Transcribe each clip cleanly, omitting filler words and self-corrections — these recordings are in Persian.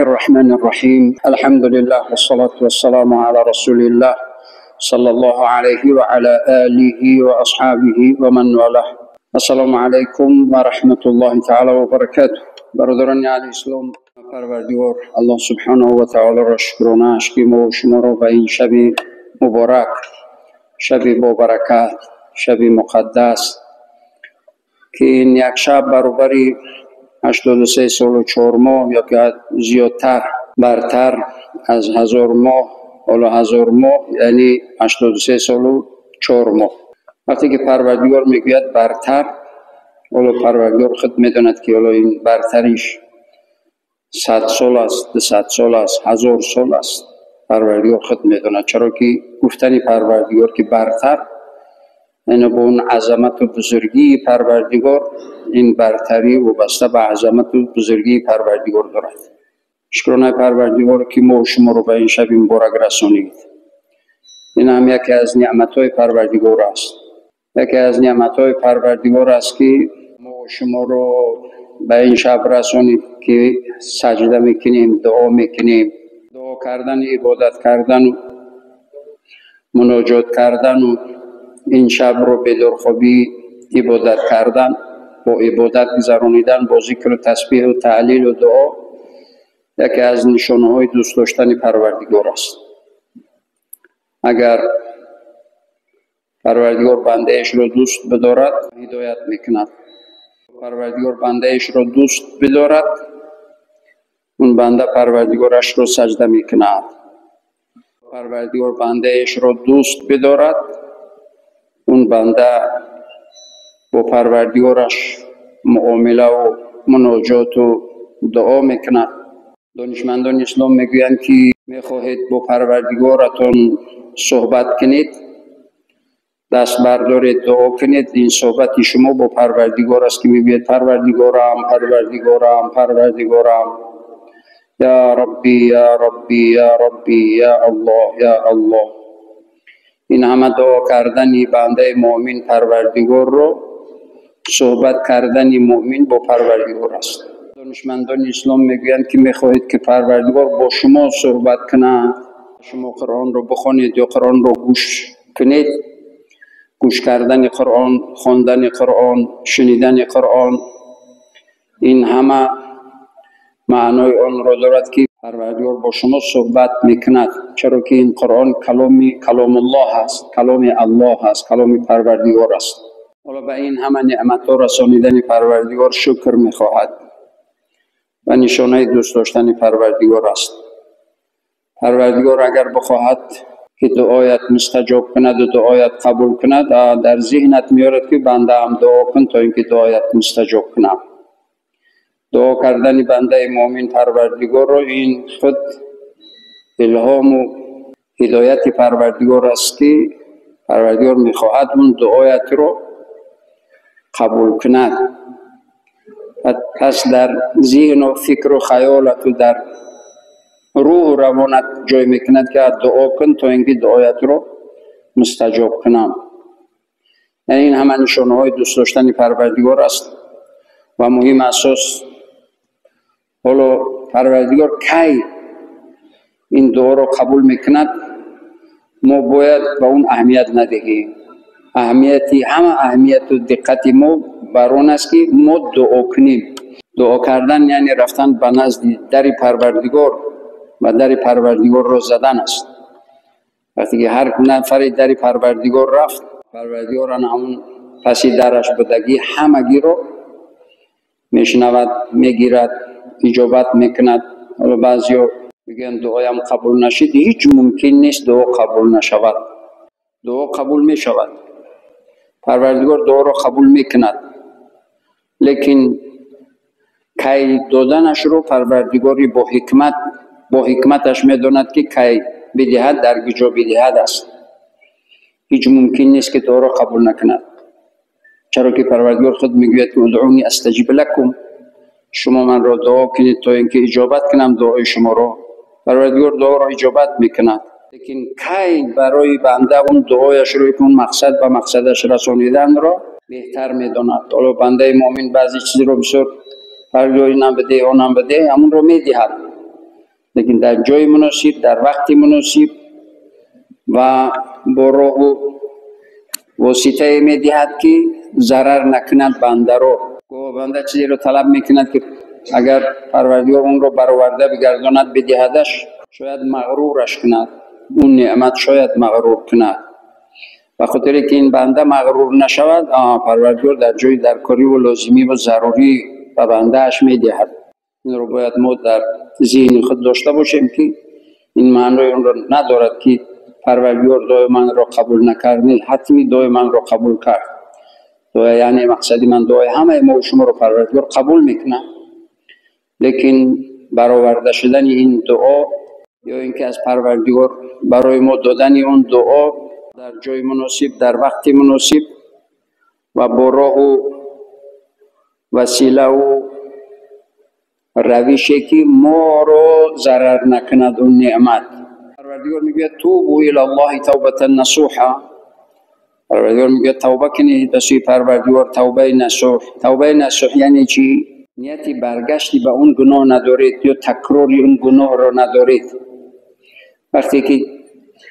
الرحمن الرحيم. الحمد لله والصلاة والسلام على رسول الله صلى الله عليه وعلى آله وأصحابه ومن والاه. السلام عليكم ورحمة الله تعالى وبركاته. برادران الاسلام، پروردگار الله سبحانه و تعالی را شکرانه اشکیم و شما را به این شب مبارک، شب با برکت، شب مقدس که این یک شب برابری 83 سال و 4 ماه یا که زیادتر برتر از 1000 ماه، حالا 1000 ماه یعنی 83 سال و 4 ماه. وقتی که پروردگار میگوید برتر، حالا پروردگار خود میداند که حالا این برتریش 100 سال است، 200 سال است، 1000 سال است. پروردگار خود میداند، چرا که گفتن پروردگار که برتر یعنی با اون عظمت و بزرگی پروردگار، این برتری و بسته به عظمت و بزرگی پروردگار دارد. شکرانه پروردگار که ما و شما رو به این شب مبارک رسانید. این هم یکی از نعمت‌های پروردگار است. یکی از نعمت‌های پروردگار است که ما و شما رو به این شب رسانید که سجده میکنیم، دعا میکنیم. دعا کردن، عبادت کردن، مناجات کردن و این شب رو به درخوابی عبادت کردن، با عبادت گذرانیدن، با ذکر و تسبیح و تعلیل و دعا یکی از نشانه های دوست داشتن پروردگار است. اگر پروردگار بنده اش را دوست بدارد هدایت میکند. پروردگار بنده اش را دوست بدارد اون بنده پروردگارش را سجده میکند. پروردگار بنده اش را دوست بدارد اون بنده با پروردگارش معامله و مناجات و دعا میکند. دانشمندان اسلام میگویند که میخواهید با پروردگارتون صحبت کنید، دست بردارید، دعا کنید. این صحبت شما با پروردگار است که میگوید پروردگارم، پروردگارم، پروردگارم، یا ربی، یا ربی، یا ربی، یا الله، یا الله. این همه دعا کردن بنده مؤمن پروردگار رو، صحبت کردن مؤمن با پروردگار است. دانشمندان اسلام میگویند که میخواهید که پروردگار با شما صحبت کنه، شما قرآن رو بخونید یا قرآن رو گوش کنید. گوش کردن قرآن، خواندن قرآن، شنیدن قرآن، این همه معنای آن را دارد که پروردگار با شما صحبت میکند، چرا که این قرآن کلام الله است، کلام الله است، کلام پروردگار است. حالا به این همه نعمت ها رسانیدن پروردگار شکر میخواهد و نشانه دوست داشتن پروردگار است. پروردگار اگر بخواهد که دعایت مستجاب کند و دعایت قبول کند، در ذهنت میارد که بنده هم دعا کن تا اینکه دعایت مستجاب کنم. دعا کردن بنده مؤمن پروردگار رو، این خود الهام و هدایت پروردگار است که پروردگار میخواهد اون دعایت رو قبول کند. پس در ذهن و فکر و خیالت و در روح و روانت جای میکند که دعا کن تا اینکه دعایت رو مستجاب کنم. یعنی این همه نشانه های دوست داشتن پروردگار است و مهم اساس. حالا پروردگار کی این دعا رو قبول میکند، ما باید به اون اهمیت ندهیم. اهمیت و دقت ما بر اون است که ما دعا کنیم. دعا کردن یعنی رفتن به نزد در پروردگار و در پروردگار رو زدن است. وقتی که هر نفر در پروردگار رفت، پروردگار همون پسی درش بدگی همگی رو میشنود، میگیرد، اجابت میکند. حالا بعضیا میگن دعایم قبول نشد. هیچ ممکن نیست دعا قبول نشود. دعا قبول میشود، پروردگار دعا را قبول میکند، لیکن کی دادنش رو پروردگاری با حکمتش میداند که کی بدهد، در کجا بدهد است. هیچ ممکن نیست که دعا را قبول نکند، چرا که پروردگار خود میگوید که ادعونی استجیب لکم، شما من را دعا کنید تا اینکه اجابت کنم دعای شما را. پروردگار دعا را اجابت میکند، لیکن کی برای بنده اون دعایش رو، اون مقصد و مقصدش رسانیدن را بهتر میداند. حالا بنده مؤمن بعضی چیزی رو بسیار پروردگار اینم بده اونم بده، همون رو میدهد، لیکن در جای مناسب، در وقت مناسب و با راه و واسطه می دهد که ضرر نکند بنده رو. بنده چیزی رو طلب میکند که اگر پروردگار اون رو برآورده بگرداند بدهدش، شاید مغرورش کند، اون نعمت شاید مغرور کند. و خاطر که این بنده مغرور نشود، پروردگار در جای درکاری و لازمی و ضروری به بنده اش میدهد. این رو باید ما در ذهن خود داشته باشیم که این معنی اون رو ندارد که پروردگار دعای من را قبول نکرد. نه، حتمی دعای من را قبول کرد. دعای یعنی مقصدی من دعای همه ما و شما رو پروردگار قبول میکنه، لیکن برآورده شدن این دعا یا اینکه از پروردگار برای ما دادن اون دعا در جای مناسب، در وقت مناسب و با راه و وسیله و روشی که ما رو ضرر نکند اون نعمت. پروردگار میگه توبوا الی الله توبة نصوحا. پروردگار میگه توبه کنید به سوی پروردگار توبه نصوح. توبه نصوح یعنی چی؟ نیتی برگشتی به اون گناه ندارید یا تکراری اون گناه را ندارید. وقتی که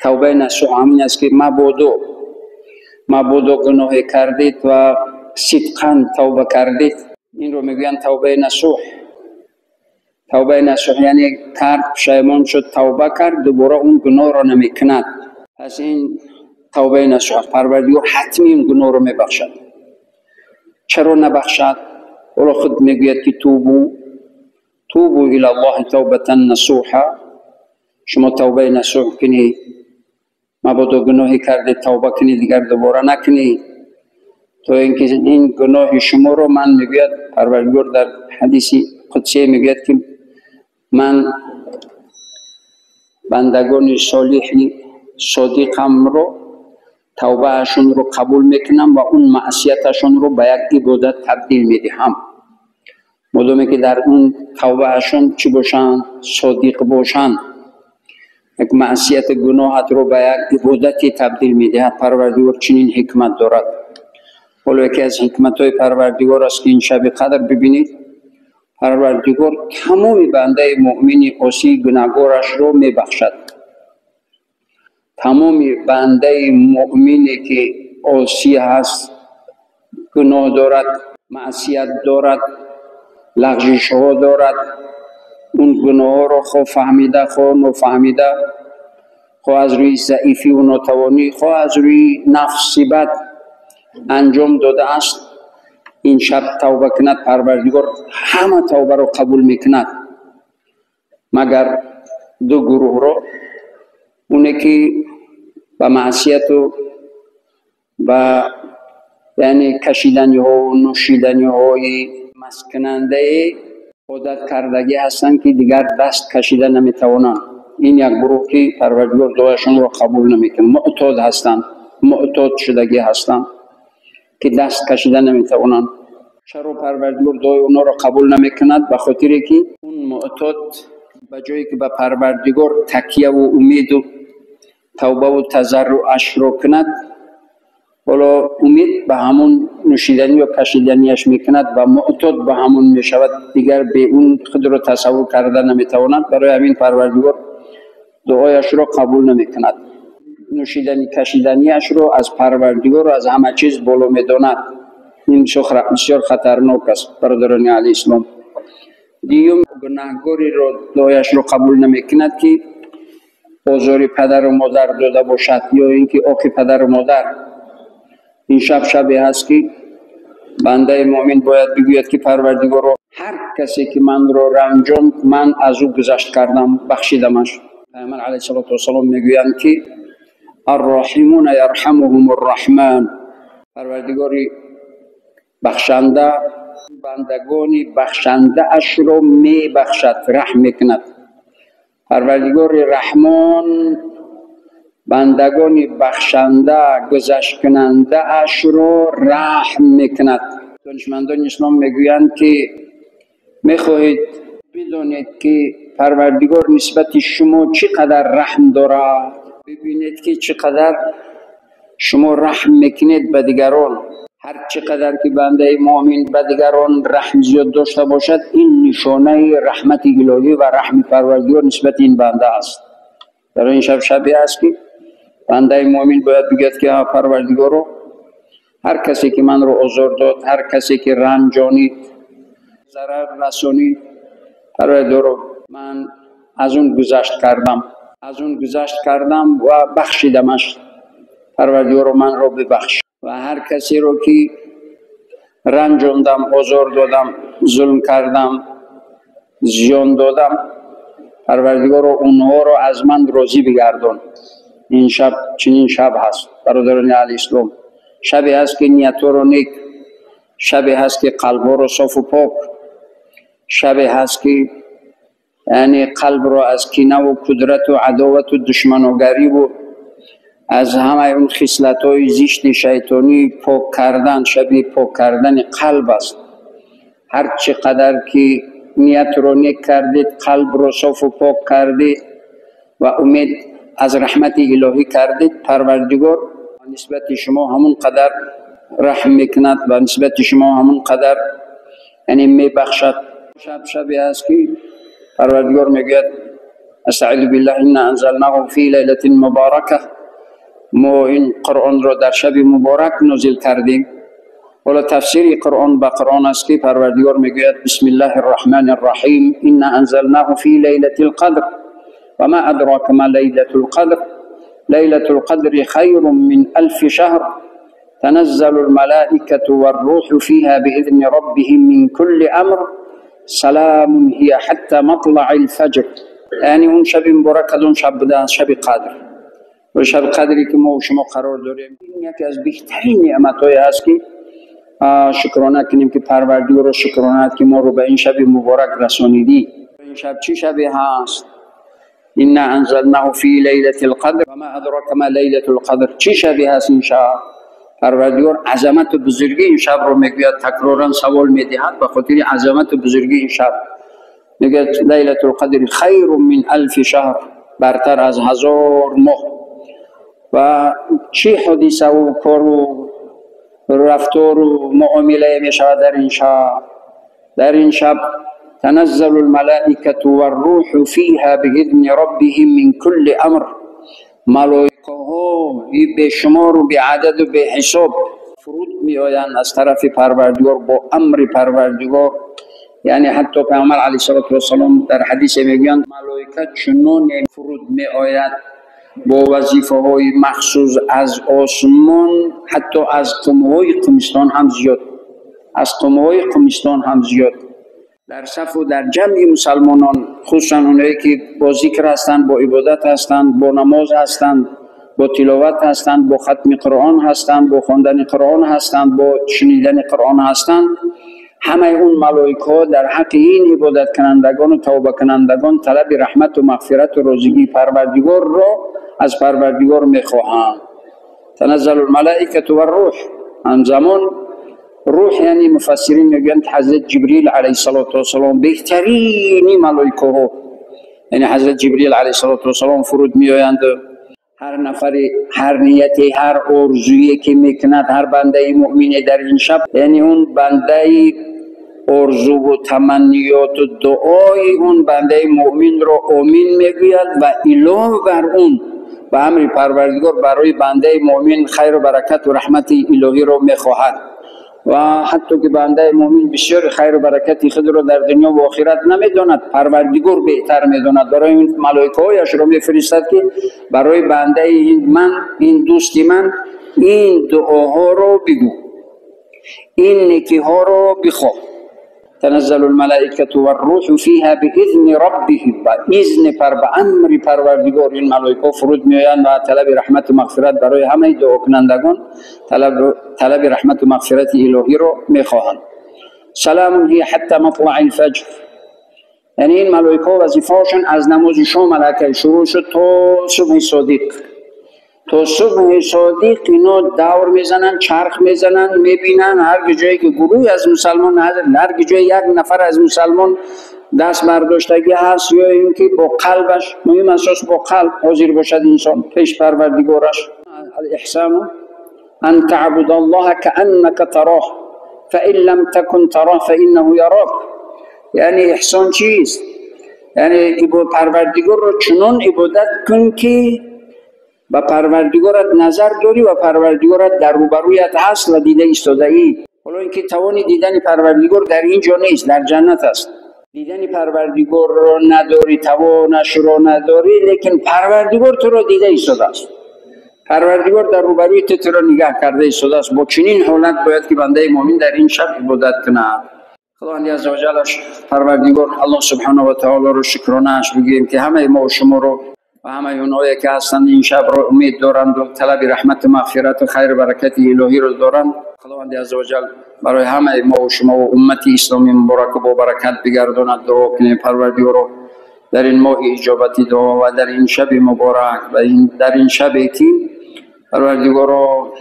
توبه نصوح همین است که مبادا گناه کردید و صدقاً توبه کردید، این رو میگن توبه نصوح. توبه نصوح یعنی کرد، پشیمان شد، توبه کرد، دوباره اون گناه را نمیکند. پس این توبه نصوح. پروردگار حتمی این گناه رو میبخشد. چرا نبخشد؟ او خود میگوید که توبوا الی الله توبة نصوحا. شما توبه نصوح کنید، مبادا گناهی کرده توبه کنید، دیگر دوباره نکنید، تو اینکه این گناه شما رو من میگوید پروردگار در حدیث قدسی میگوید که من بندگان صالح صادقم رو توبه اشون رو قبول میکنم و اون معصیتشون رو به یک عبادت تبدیل میدهم. مدامی که در اون توبه اشون چی باشن؟ صادق باشن. یک معصیت گناهت رو به یک عبادتی تبدیل میدهد. پروردگار چنین حکمت دارد. ولی یکی از حکمت‌های پروردگار است که این شب قدر ببینید، پروردگار تمام بنده مؤمن عاصی گناهکارش رو میبخشد. تمام بنده مؤمنی که عاصی هست، گناه دارد، معصیت دارد، لغزش ها دارد، اون گناه رو خو فهمیده خو نفهمیده، خو از روی ضعیفی و ناتوانی، خو از روی نفس بد انجام داده است، این شب توبه کند، پروردگار همه توبه رو قبول میکند، مگر دو گروه رو. اونه که به معصیت و به یعنی کشیدنی ها و نوشیدنی های مسکننده عادت کردگی هستند که دیگر دست کشیده نمیتوانند. این یک گروه که پروردگار دعایشون رو قبول نمیکنه. معتاد هستند، معتاد شدگی هستند که دست کشیده نمیتوانند. چرا پروردگار دعای اونا رو قبول نمیکند؟ به خاطری که اون معتاد به جایی که به پروردگار تکیه و امید و توبه و تضرعش رو کند، ولی امید به همون نوشیدنی و کشیدنیش میکند و معتاد به همون میشود، دیگر به اون خود رو تصور کرده نمیتواند. برای همین پروردگار دعایش رو قبول نمیکند. نوشیدنی کشیدنیش رو از پروردگار و از همه چیز بالا میداند. این بسیار خطرناک است برادران علیه اسلام. دیگه گناهکاری رو دعایش رو قبول نمیکند که آزار پدر و مادر داده باشد یا اینکه آق پدر و مادر. این شبی هست که بنده مؤمن باید بگوید که پروردگار رو هر کسی که من رو رنجاند من از او گذشت کردم، بخشیدمش. پیامبر علیه السلام میگویند که الراحمون یرحمهم الرحمن. پروردگاری بخشنده بندگانی بخشنده اش رو می بخشد، رحم میکند. پروردگار رحمان بندگانی بخشنده گذشت کننده اش رو رحم میکند. دانشمندان اسلام میگویند که میخواهید بدونید که پروردگار نسبت شما چقدر رحم دارد، ببینید که چقدر شما رحم میکنید به دیگران. هر چقدر که بنده مؤمن به دیگران رحم زیاد داشته باشد، این نشانه رحمت الهی و رحم پروردگار نسبت این بنده است. در این شبی است که بنده مؤمن باید بگوید که پروردگارو، هر کسی که من رو آزار داد، هر کسی که رنجانید، ضرر رسانید، پروردگارو من از اون گذشت کردم و بخشیدمش. پروردگارو من رو ببخش. و هر کسی رو که رنجاندم، آزار دادم، ظلم کردم، زیان دادم، پروردگارو اونها رو از من راضی بگردان. این شب چنین شب هست برادران الاسلام. شبی هست که نیت‌ها رو نیک، شبی هست که قلب‌ها رو صاف و پاک، شبی هست که یعنی قلب رو از کینه و کدرت و عداوت و دشمنوگری و از همه اون خصلت‌های زشت شیطانی پاک کردن. شبی پاک کردن قلب است. هر چقدر که نیت رو نیک کردید، قلب رو صاف و پاک کردید و امید از رحمت الهی کردید، پروردگار نسبت شما همون قدر رحم میکند و نسبت شما همون قدر یعنی میبخشد. شبی است که پروردگار میگوید استعیذ بالله انا انزلناه فی لیلة مبارکه. ما این قرآن را در شب مبارک نازل کردیم. ولی تفسیر قرآن به قرآن است که پروردگار میگوید بسم الله الرحمن الرحیم انا انزلناه فی لیلة القدر و ما ادراک ما لیلة القدر لیلة القدر خیر من 1000 شهر تنزل الملائکة والروح فيها بإذن ربهم من كل امر سلام هي حتى مطلع الفجر. یعنی اون شب مبارک اون شب بوده، شب قدر. و شب قدری که ما و شما قرار داریم، این یکی از بهترین نعمت‌های است که شکرانه کنیم که پروردگار رو شکرانه که ما رو به این شب مبارک رسانیدی. این شب چی شبی هست؟ انا انزلناه فی لیلة القدر و ما ادراک ما لیلة القدر. چی شبی هست این شب؟ پروردگار عظمت و بزرگی این شب رو میگوید، تکرارا سوال میدهد به خاطر عظمت و بزرگی این شب. میگه لیلة القدر خیر من 1000 شهر، برتر از 1000 ماه. و چی حدیثه و کار و رفتار و معامله می شود در این شب؟ در این شب تنزل الملائکة والروح فیها باذن ربهم من کل امر. ملائکه ها به شمار و به عدد و به حساب فرود می آیند از طرف پروردگار با امر پروردگار. یعنی حتی پیامبر علیه السلام در حدیث میگویند ملائکه چنان فرود می آید با وظیفه های مخصوص از آسمان، حتی از قمهای قمستان هم زیاد، در صف و در جمع مسلمانان، خصوصا اونایی که با ذکر هستند، با عبادت هستند، با نماز هستند، با تلاوت هستند، با ختم قرآن هستند، با خواندن قرآن هستند، با شنیدن قرآن هستند، همه اون ملائکه در حق این عبادت کنندگان و توبه کنندگان طلب رحمت و مغفرت و رضایت پروردگار را از پروردگار میخواهند. تنزل الملائکة و الروح. همزمان روح یعنی مفسرین میگن حضرت جبریل علیه السلام بهترین ملائکه ها، یعنی حضرت جبریل علیه السلام فرود میآیند. هر نفر هر نیتی هر آرزویی که میکند هر بنده مؤمن در این شب، یعنی اون بنده آرزو و تمنیات و دعای اون بنده مؤمن را آمین میگوید و علاوه بر اون به امر پروردگار برای بنده مؤمن خیر و برکت و رحمت الهی را میخواهد. و حتی که بنده مؤمن بسیار خیر و برکت خود را در دنیا و آخرت نمیداند، پروردگار بهتر میداند. برای این ملائکه هایش را میفرستد که برای بنده این دوستی من این دعاها را بگو، این نیکی ها را بخواه. تنزل الملائکة والروح فيها باذن ربهم. و اذن به امر پروردگار این ملائکه فرود میآیند و طلب رحمت و مغفرت برای همه دعا کنندگان طلب رحمت و مغفرت الهی را میخواهند. سلام هی حتی مطلع الفجر. یعنی این ملائکه وظیفه‌شان از نماز شام ملائکه شروع شد تا صبح صادق. تا صبح صادق اینا دور میزنن، چرخ میزنن، میبینن هر جایی که گروه از مسلمان، هر جایی یک نفر از مسلمان دست برداشتگی هست یا اینکه با قلبش، مهم اساس با قلب حاضر باشد انسان پیش پروردگارش. الاحسان ان تعبد الله كأنك تراه فإن لم تكن تراه فإنه يراك. یعنی احسان چیست؟ یعنی پروردگار رو چنان عبادت کن که به پروردگارت نظر داری و پروردگارت در روبرویت هست و دیده ایستاده ای. حالا اینکه توانی دیدن پروردگار در اینجا نیست، در جنت است. دیدن پروردگار رو نداری، توانش رو نداری، لیکن پروردگار تو رو دیده ایستاده است. پروردگار در روبروی تو را نگاه کرده ایستاده است. با چنین حالت باید که بنده مؤمن در این شب عبادت کند. خداوند عزوجل پروردگار الله سبحانه و تعالی رو شکرانه‌اش بگیم که همه ما و شما رو و همه اونایی که هستند این شب رو امید دارند و طلب رحمت و مغفرت و خیر و برکت الهی رو دارند. خداوند عزوجل برای همه ما و شما و امت اسلامی مبارک و با برکت بگرداند. دعا کنیم پروردگار رو در این ماه اجابت دعا و در این شب مبارک و در این شبی که پروردگار رو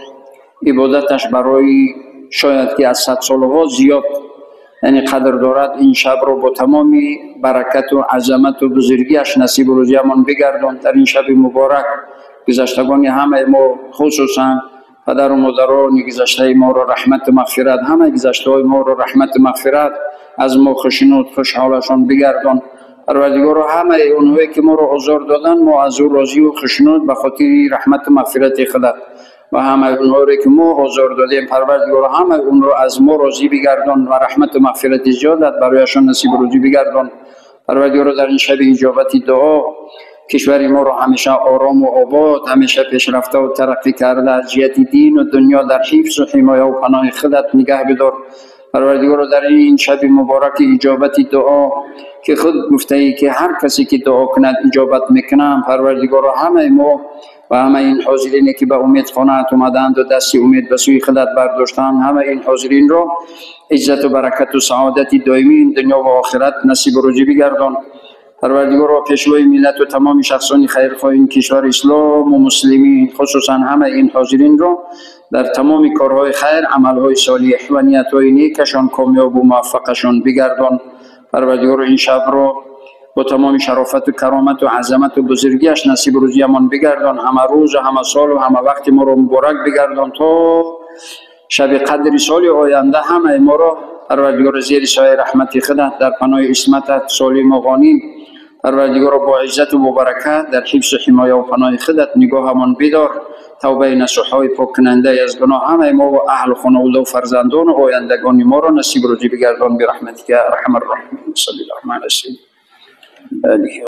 عبادتش برای شاید که از 100 سالها زیاد یعنی قدر دارد، این شب رو با تمام برکت و عظمت و بزرگیش نصیب روزی امان بگردان. در این شب مبارک گذشتگان همه ما، خصوصا پدر و مادران گذشته ما رو رحمت و مغفرت، همه گذشته های ما رو رحمت و مغفرت از ما خشنود خوشحالشان بگردان. پروردگار همه اونهایی که ما رو آزار دادن ما از او راضی و خشنود به خاطر رحمت و مغفرت خدا و همه اونهایی که ما آزار دادیم پروردگار همه اون رو از ما راضی بگردان و رحمت و مغفرت زیادت برایشان نصیب روزی بگردان. پروردگار در این شب اجابت دعا کشور ما رو همیشه آرام و آباد، همیشه پیشرفته و ترقی کرده از جهت دین و دنیا در حفظ و حمایه و پناه خودت نگه بدار. پروردگار در این شب مبارک اجابت دعا که خود گفته ای که هر کسی که دعا کند اجابت میکنم، پروردگار همه ما و همه این حاضرینی که به امید خانه‌ات اومدند و دست امید به سوی خودت برداشتند، همه این حاضرین را عزت و برکت و سعادت دائمی دنیا و آخرت نصیب و روزی بگردان. پروردگار و پیشوای ملت و تمام شخصان خیرخواه این کشور اسلام و مسلمین، خصوصا همه این حاضرین را در تمام کارهای خیر، عملهای صالح و نیتهای نیکشان کامیاب و موفقشان بگردان. پروردگار این شب را با تمام شرافت و کرامت و عظمت و بزرگیش نصیب روزی امان بگردان. همه روز و همه سال و همه وقت ما را مبارک بگردان تا شب قدر سال آینده همه ما را پروردگار زیر سایه رحمت خودت در پناه اسمتت سالم و غانم پروردگار با عزت و با برکت در حفظ و حمایه و پناه خودت نگاهمان بدار. توبه نصوح‌های پاک کننده از گناه همه ما و اهل خانواده و فرزندان و آیندگان ما را نصیب روزی بگردان برحمتک یا ارحم الراحمین. صلی الله علیه و آله